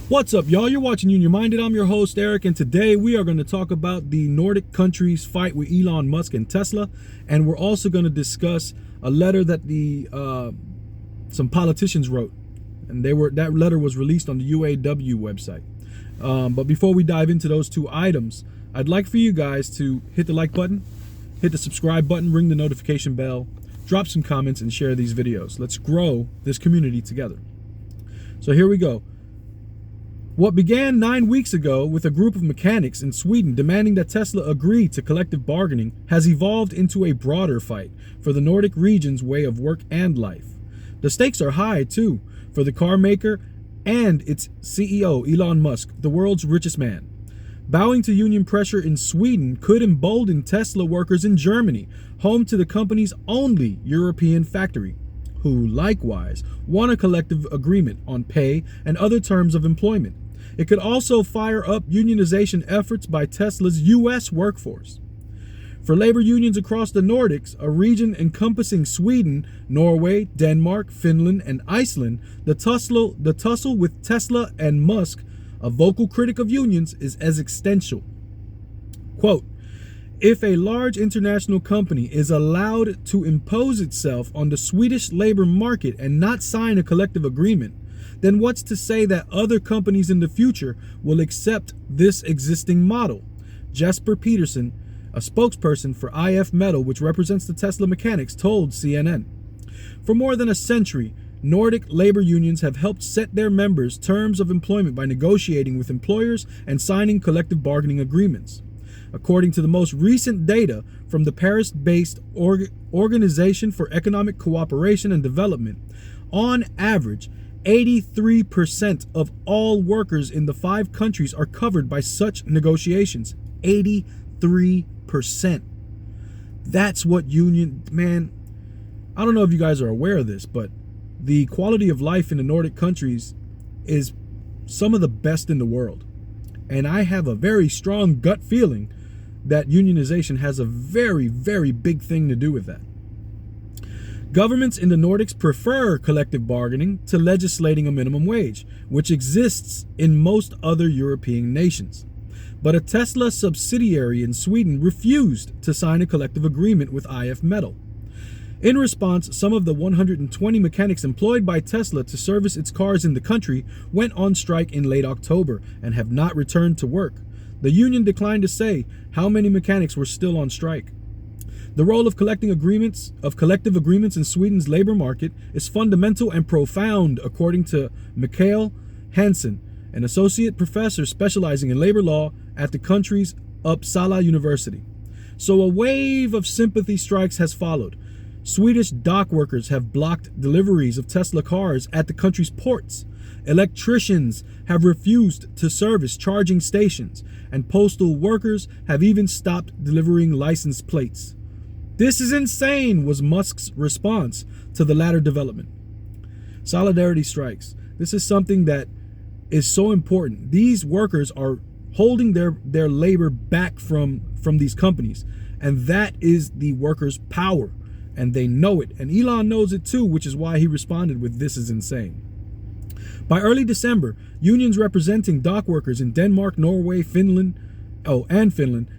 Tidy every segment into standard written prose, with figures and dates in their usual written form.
What's up, y'all? You're watching Union Minded. I'm your host, Eric, and today we are going to talk about the Nordic countries' fight with Elon Musk and Tesla, and we're also going to discuss a letter that some politicians wrote, and that letter was released on the UAW website. But before we dive into those two items, I'd like for you guys to hit the like button, hit the subscribe button, ring the notification bell, drop some comments, and share these videos. Let's grow this community together. So here we go. What began 9 weeks ago with a group of mechanics in Sweden demanding that Tesla agree to collective bargaining has evolved into a broader fight for the Nordic region's way of work and life. The stakes are high, too, for the car maker and its CEO, Elon Musk, the world's richest man. Bowing to union pressure in Sweden could embolden Tesla workers in Germany, home to the company's only European factory, who likewise want a collective agreement on pay and other terms of employment. It could also fire up unionization efforts by Tesla's U.S. workforce. For labor unions across the Nordics, a region encompassing Sweden, Norway, Denmark, Finland, and Iceland, the tussle with Tesla and Musk, a vocal critic of unions, is existential. Quote, "If a large international company is allowed to impose itself on the Swedish labor market and not sign a collective agreement, then what's to say that other companies in the future will accept this existing model?" Jesper Peterson, a spokesperson for IF Metal, which represents the Tesla mechanics, told CNN. For more than a century, Nordic labor unions have helped set their members' terms of employment by negotiating with employers and signing collective bargaining agreements. According to the most recent data from the Paris-based Organization for Economic Cooperation and Development, on average, 83% of all workers in the 5 countries are covered by such negotiations. 83%. That's what union, man, I don't know if you guys are aware of this, but the quality of life in the Nordic countries is some of the best in the world. And I have a very strong gut feeling that unionization has a very, very big thing to do with that. Governments in the Nordics prefer collective bargaining to legislating a minimum wage, which exists in most other European nations. But a Tesla subsidiary in Sweden refused to sign a collective agreement with IF Metal. In response, some of the 120 mechanics employed by Tesla to service its cars in the country went on strike in late October and have not returned to work. The union declined to say how many mechanics were still on strike. The role of collective agreements in Sweden's labor market is fundamental and profound, according to Mikael Hansen, an associate professor specializing in labor law at the country's Uppsala University. So a wave of sympathy strikes has followed. Swedish dock workers have blocked deliveries of Tesla cars at the country's ports. Electricians have refused to service charging stations, and postal workers have even stopped delivering license plates. "This is insane," was Musk's response to the latter development. Solidarity strikes. This is something that is so important. These workers are holding their labor back from these companies, and that is the workers' power, and they know it. And Elon knows it too, which is why he responded with "this is insane." By early December, unions representing dock workers in Denmark, Norway, Finland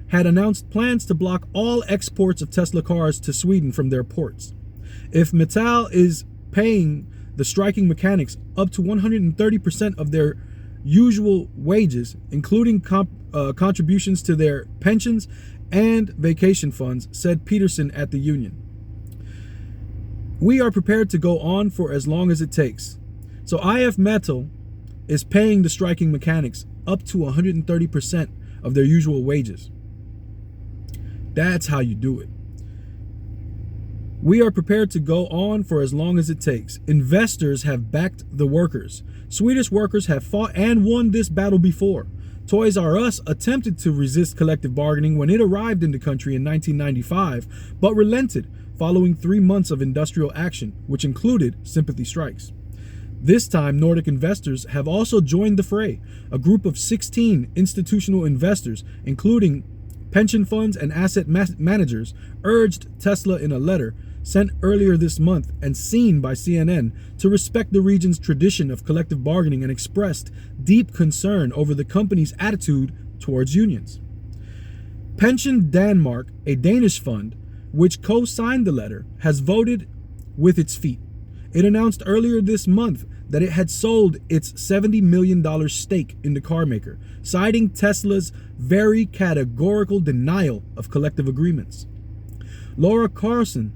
had announced plans to block all exports of Tesla cars to Sweden from their ports. If Metal is paying the striking mechanics up to 130% of their usual wages, including contributions to their pensions and vacation funds, said Peterson at the union. "We are prepared to go on for as long as it takes." So IF Metal is paying the striking mechanics up to 130% of their usual wages. That's how you do it. "We are prepared to go on for as long as it takes. Investors have backed the workers. Swedish workers have fought and won this battle before. Toys R Us attempted to resist collective bargaining when it arrived in the country in 1995, but relented following 3 months of industrial action, which included sympathy strikes. This time, Nordic investors have also joined the fray. A group of 16 institutional investors, including pension funds and asset managers, urged Tesla in a letter sent earlier this month and seen by CNN to respect the region's tradition of collective bargaining and expressed deep concern over the company's attitude towards unions. Pension Denmark, a Danish fund, which co-signed the letter, has voted with its feet. It announced earlier this month that it had sold its $70 million stake in the car maker, citing Tesla's very categorical denial of collective agreements. Laura Carlson,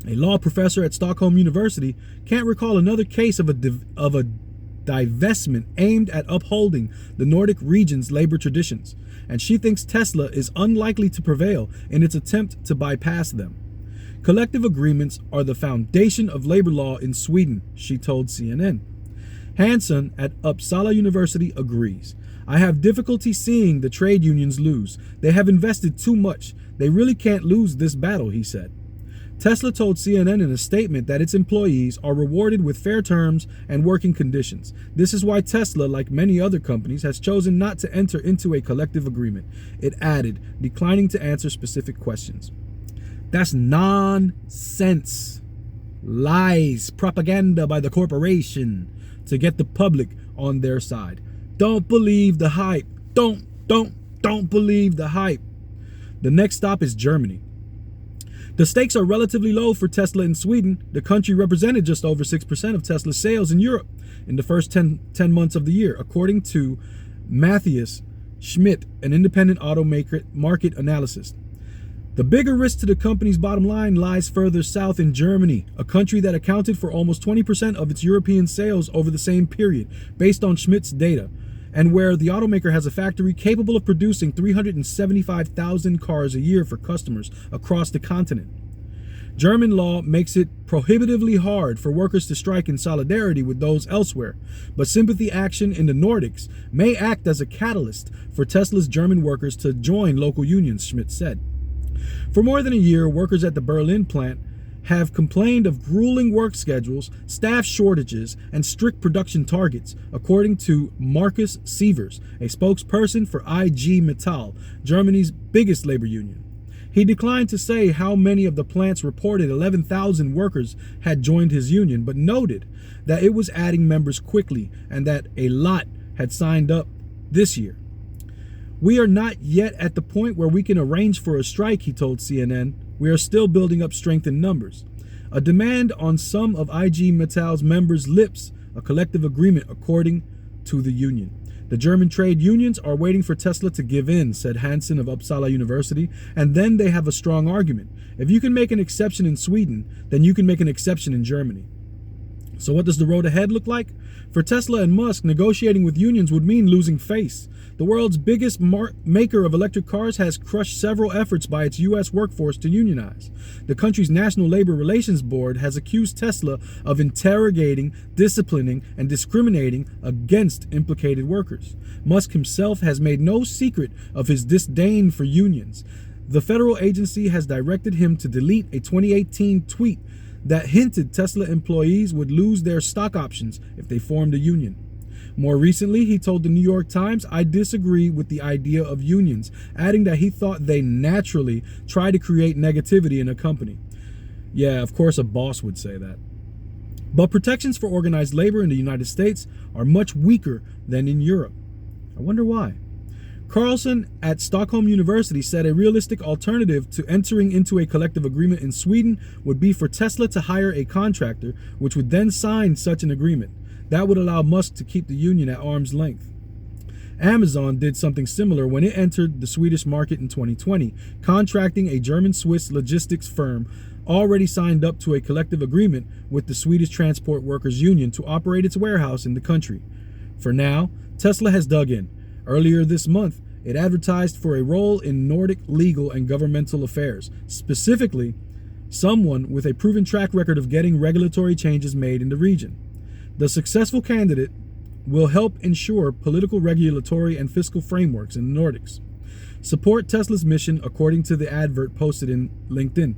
a law professor at Stockholm University, can't recall another case of a divestment aimed at upholding the Nordic region's labor traditions, and she thinks Tesla is unlikely to prevail in its attempt to bypass them. Collective agreements are the foundation of labor law in Sweden, she told CNN. Hansson at Uppsala University agrees. I have difficulty seeing the trade unions lose. They have invested too much. They really can't lose this battle, he said. Tesla told CNN in a statement that its employees are rewarded with fair terms and working conditions. This is why Tesla, like many other companies, has chosen not to enter into a collective agreement, it added, declining to answer specific questions. That's nonsense. Lies, propaganda by the corporation to get the public on their side. Don't believe the hype. Don't believe the hype. The next stop is Germany. The stakes are relatively low for Tesla in Sweden. The country represented just over 6% of Tesla's sales in Europe in the first 10 months of the year, according to Matthias Schmidt, an independent automaker market analyst. The bigger risk to the company's bottom line lies further south in Germany, a country that accounted for almost 20% of its European sales over the same period, based on Schmidt's data, and where the automaker has a factory capable of producing 375,000 cars a year for customers across the continent. German law makes it prohibitively hard for workers to strike in solidarity with those elsewhere, but sympathy action in the Nordics may act as a catalyst for Tesla's German workers to join local unions, Schmidt said. For more than a year, workers at the Berlin plant have complained of grueling work schedules, staff shortages, and strict production targets, according to Markus Sievers, a spokesperson for IG Metall, Germany's biggest labor union. He declined to say how many of the plant's reported 11,000 workers had joined his union, but noted that it was adding members quickly and that a lot had signed up this year. We are not yet at the point where we can arrange for a strike, he told CNN. We are still building up strength in numbers. A demand on some of IG Metall's members' lips, a collective agreement according to the union. The German trade unions are waiting for Tesla to give in, said Hansson of Uppsala University, and then they have a strong argument. If you can make an exception in Sweden, then you can make an exception in Germany. So what does the road ahead look like? For Tesla and Musk, negotiating with unions would mean losing face. The world's biggest maker of electric cars has crushed several efforts by its U.S. workforce to unionize. The country's National Labor Relations Board has accused Tesla of interrogating, disciplining, and discriminating against implicated workers. Musk himself has made no secret of his disdain for unions. The federal agency has directed him to delete a 2018 tweet that hinted Tesla employees would lose their stock options if they formed a union. More recently, he told the New York Times, I disagree with the idea of unions, adding that he thought they naturally try to create negativity in a company. Yeah, of course a boss would say that. But protections for organized labor in the United States are much weaker than in Europe. I wonder why. Carlson at Stockholm University said a realistic alternative to entering into a collective agreement in Sweden would be for Tesla to hire a contractor, which would then sign such an agreement. That would allow Musk to keep the union at arm's length. Amazon did something similar when it entered the Swedish market in 2020, contracting a German-Swiss logistics firm already signed up to a collective agreement with the Swedish Transport Workers Union to operate its warehouse in the country. For now, Tesla has dug in. Earlier this month, it advertised for a role in Nordic legal and governmental affairs, specifically someone with a proven track record of getting regulatory changes made in the region. The successful candidate will help ensure political, regulatory, and fiscal frameworks in the Nordics. Support Tesla's mission, according to the advert posted in LinkedIn.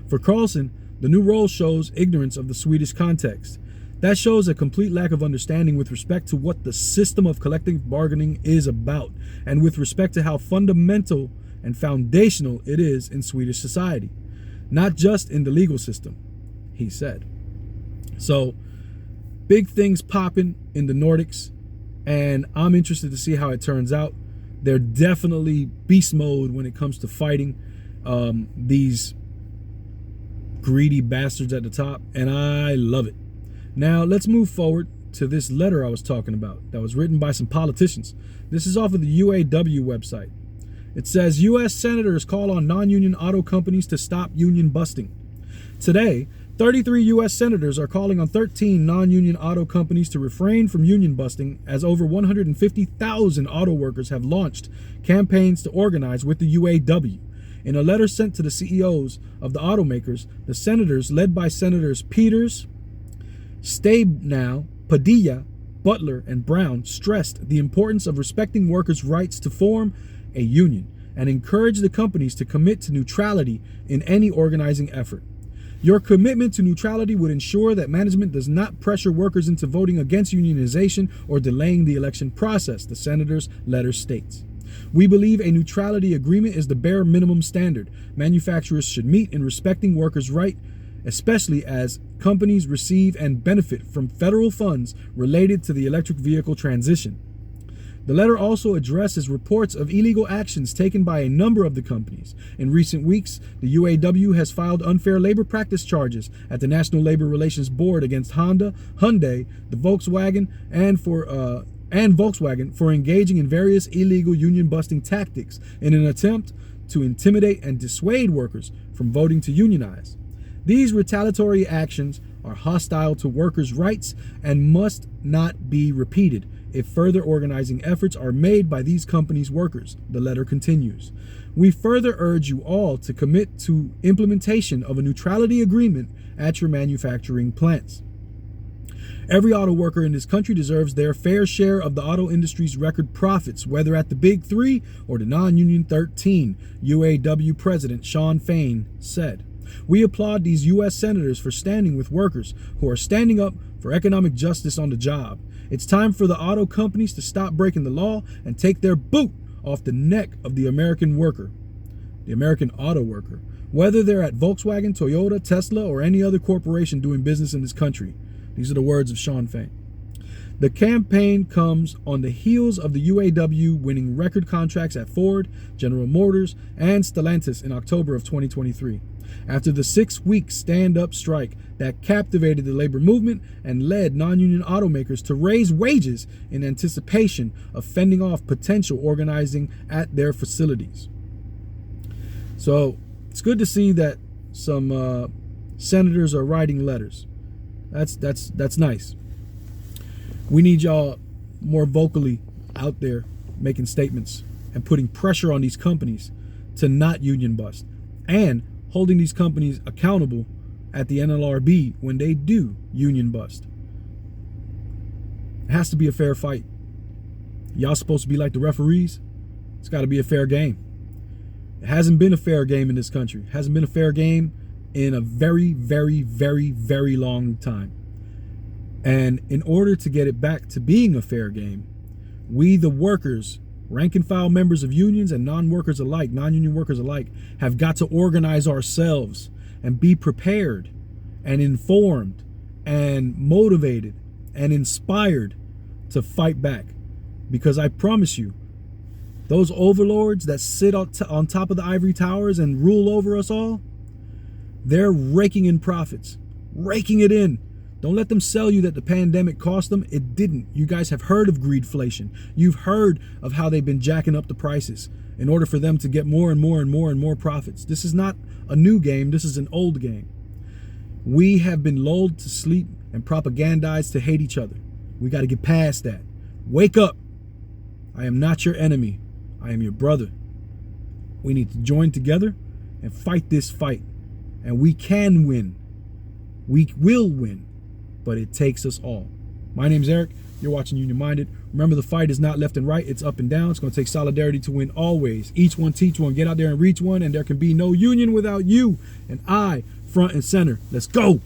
For Carlson, the new role shows ignorance of the Swedish context. That shows a complete lack of understanding with respect to what the system of collective bargaining is about, and with respect to how fundamental and foundational it is in Swedish society, not just in the legal system. he said. So big things popping in the Nordics, and I'm interested to see how it turns out. They're definitely beast mode when it comes to fighting these greedy bastards at the top, and I love it. Now let's move forward to this letter I was talking about that was written by some politicians. This is off of the UAW website. It says, U.S. senators call on non-union auto companies to stop union busting. Today, 33 U.S. senators are calling on 13 non-union auto companies to refrain from union busting, as over 150,000 auto workers have launched campaigns to organize with the UAW. In a letter sent to the CEOs of the automakers, the senators, led by Senators Peters, Stabenow, Padilla, Butler, and Brown, stressed the importance of respecting workers' rights to form a union and encouraged the companies to commit to neutrality in any organizing effort. Your commitment to neutrality would ensure that management does not pressure workers into voting against unionization or delaying the election process, the senator's letter states. We believe a neutrality agreement is the bare minimum standard manufacturers should meet in respecting workers' rights, especially as companies receive and benefit from federal funds related to the electric vehicle transition. The letter also addresses reports of illegal actions taken by a number of the companies. In recent weeks, the UAW has filed unfair labor practice charges at the National Labor Relations Board against Honda, Hyundai, the Volkswagen, and Volkswagen for engaging in various illegal union busting tactics in an attempt to intimidate and dissuade workers from voting to unionize. These retaliatory actions are hostile to workers' rights and must not be repeated if further organizing efforts are made by these companies' workers, the letter continues. We further urge you all to commit to implementation of a neutrality agreement at your manufacturing plants. Every auto worker in this country deserves their fair share of the auto industry's record profits, whether at the Big Three or the non-union 13, UAW President Shawn Fain said. We applaud these U.S. senators for standing with workers who are standing up for economic justice on the job. It's time for the auto companies to stop breaking the law and take their boot off the neck of the American worker, the American auto worker, whether they're at Volkswagen, Toyota, Tesla, or any other corporation doing business in this country. These are the words of Shawn Fain. The campaign comes on the heels of the UAW winning record contracts at Ford, General Motors, and Stellantis in October of 2023. After the 6-week stand-up strike that captivated the labor movement and led non-union automakers to raise wages in anticipation of fending off potential organizing at their facilities. So it's good to see that some senators are writing letters. That's nice. We need y'all more vocally out there making statements and putting pressure on these companies to not union bust, and holding these companies accountable at the NLRB when they do union bust. It has to be a fair fight. Y'all supposed to be like the referees. It's got to be a fair game. It hasn't been a fair game in this country. It hasn't been a fair game in a very, very, very, very long time. And in order to get it back to being a fair game, we, the workers, rank and file members of unions and non-workers alike, non-union workers alike, have got to organize ourselves and be prepared and informed and motivated and inspired to fight back. Because I promise you, those overlords that sit on top of the ivory towers and rule over us all, they're raking in profits, raking it in. Don't let them sell you that the pandemic cost them. It didn't. You guys have heard of greedflation. You've heard of how they've been jacking up the prices in order for them to get more and more and more and more profits. This is not a new game. This is an old game. We have been lulled to sleep and propagandized to hate each other. We got to get past that. Wake up. I am not your enemy. I am your brother. We need to join together and fight this fight. And we can win. We will win. But it takes us all. My name's Eric. You're watching Union Minded. Remember, the fight is not left and right. It's up and down. It's going to take solidarity to win always. Each one teach one. Get out there and reach one. And there can be no union without you and I front and center. Let's go.